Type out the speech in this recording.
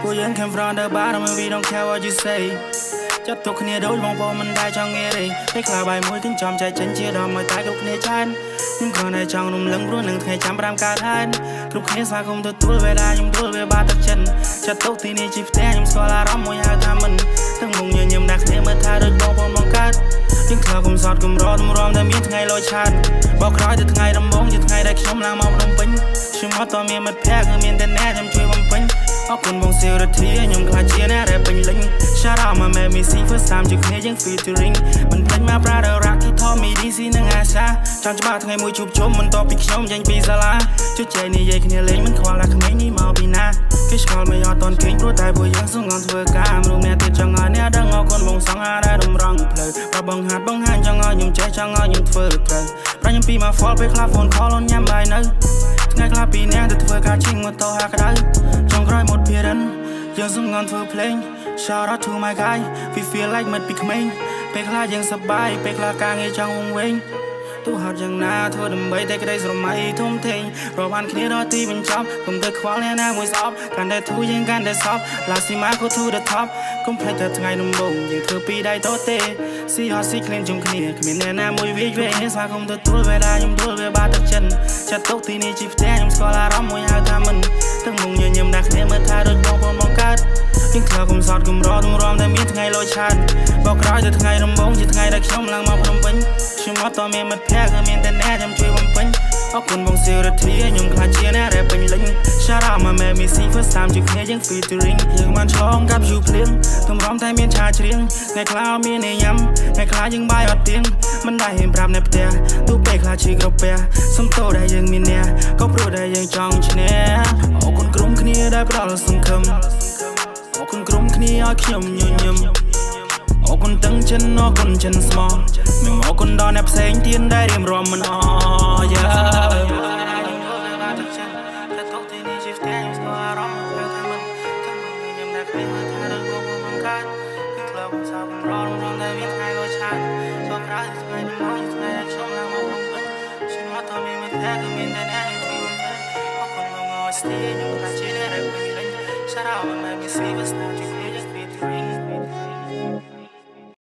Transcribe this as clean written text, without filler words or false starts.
Cô dân came from the bottom and we don't care what you say. Chấp tụcគ្នាដូចបងប្អូនមិនដែលចង់ងាយទេពេលខ្លះបាយមួយគិនចំចែកចិនជាដល់មកតែគ្រប់គ្នាចានខ្ញុំគ្រាន់តែចង់រំលឹងព្រោះនឹងថ្ងៃចាំ5កើតហើយគ្រប់គ្នាស្វាគមន៍ទទួលវេលាខ្ញុំដួលវាបាត់ទឹកចិនចាត់ទុកទីនេះជាផ្ទះខ្ញុំស្គាល់អារម្មណ៍មួយហៅថាមិនទាំងមុខញញឹមដាក់គ្នាមើលថាដូចបងប្អូនបង្កើតយើងខ្លះកុំសតកំរត់រំតែមានថ្ងៃលយឆាតបោកក្រោយទៅថ្ងៃដំបូងជាថ្ងៃដែលខ្ញុំឡើងមកភ្នំពេញខ្ញុំអត់តមានមិត្តភក្តិគឺមានតែអ្នកខ្ញុំជួយបំពេញអរគុណបងសិរធាខ្ញុំខ្លាចជាអ្នកដែលពេញលេញ Shout out my man Missy first time ជួបគ្នាយើង featuring មិនភ្លេចមកប្រាដរ៉ាគីថត me DC និងអាសាចង់ច្បាស់ថ្ងៃមួយជួបជុំមិនតបពីខ្ញុំចេញពីសាលាជជែកនិយាយគ្នាលេងមិនខ្វល់ថាក្មេងនេះមកពីណាគេឆ្ងល់មិនអត់តន់គេងព្រោះតែពួកយើងសងងធ្វើការមនុស្សអ្នកទៀតចង់ឲ្យអ្នកដឹងអរគុណបងសងអាដែលរំរងផ្លូវបើបងហាត់បងហាញចង់ឲ្យខ្ញុំចេះចង់ឲ្យខ្ញុំធ្វើត្រូវប្រាញ់ខ្ញុំពីមក fall ពេលខ្លះ phone call អូនញ៉ាំបាយនៅថ្ងៃខ្លះពីអ្នកទៅធ្វើការជិះម៉ូតូហាក្តៅចង់ក្រោយមកពីរិនយើងសងងធ្វើភ្លេង Shout out to my guy we feel like មិត្តពីក្មេងពេលខ្លះយើងសប្បាយពេលខ្លះការងារចង់វង្វេងទោះហត់យ៉ាងណាធ្វើដើម្បីតែក្តីស្រមៃធំធេងរាប់បានគ្នាដល់ទីបញ្ចប់កុំទៅខ្វល់អ្នកណាមួយស្អប់កាន់តែធូរយើងកាន់តែសប់ Last time I go to the top កុំភ្លេចតែថ្ងៃដំបូងយើងធ្វើពីដៃតទេ See hot see clean ជុំគ្នាគ្មានអ្នកណាមួយវាវេស្វាគមន៍ទទួលវេលាខ្ញុំដួលវាបាត់ទឹកចិនចាត់ទុកទីនេះជាផ្ទះខ្ញុំស្គាល់អារម្មណ៍មួយហៅថាមិនទាំងមុខញញឹមដាក់គ្នាមើលថាដូចបងប្អូនបង្កើតយើងខ្លះកុំសតកំរត់រំតែមានថ្ងៃលយឆាតបោកក្រោយទៅថ្ងៃដំបូងជាថ្ងៃដែលខ្ញុំឡើងមកភ្នំពេញខ្ញុំអត់តមានមិត្តភក្តិគឺមានតែអ្នកខ្ញុំជួយបំពេញអរគុណបងសិរធាខ្ញុំខ្លាចជាអ្នកដែលពេញលេញ Shout out my man Missy first time ជួបគ្នាយើង featuring យើងបានឆ្លងកាប់យូរភ្លៀងទំរំតែមានឆាច្រៀងថ្ងៃខ្លះមានញ៉ាំថ្ងៃខ្លះយើងបាយអត់ទៀងមិនដែលហ៊ានប្រាប់អ្នកផ្ទះទោះពេលខ្លះឈឺក្រពះសំទោដែលយើងមានអ្នកក៏ព្រោះដែលយើងចង់ឈ្នះអរគុណក្រុមគ្នាដែលផ្ដល់សង្ឃឹមអរគុណក្រុមគ្នាឲ្យខ្ញុំញញឹមអរគុណទាំងចិនអរគុណចិនស្មោះមិនអរគុណដល់អ្នកផ្សេងទៀតដែលរៀមរំមិនអShout out my man, Missy, was not your greatest featuring.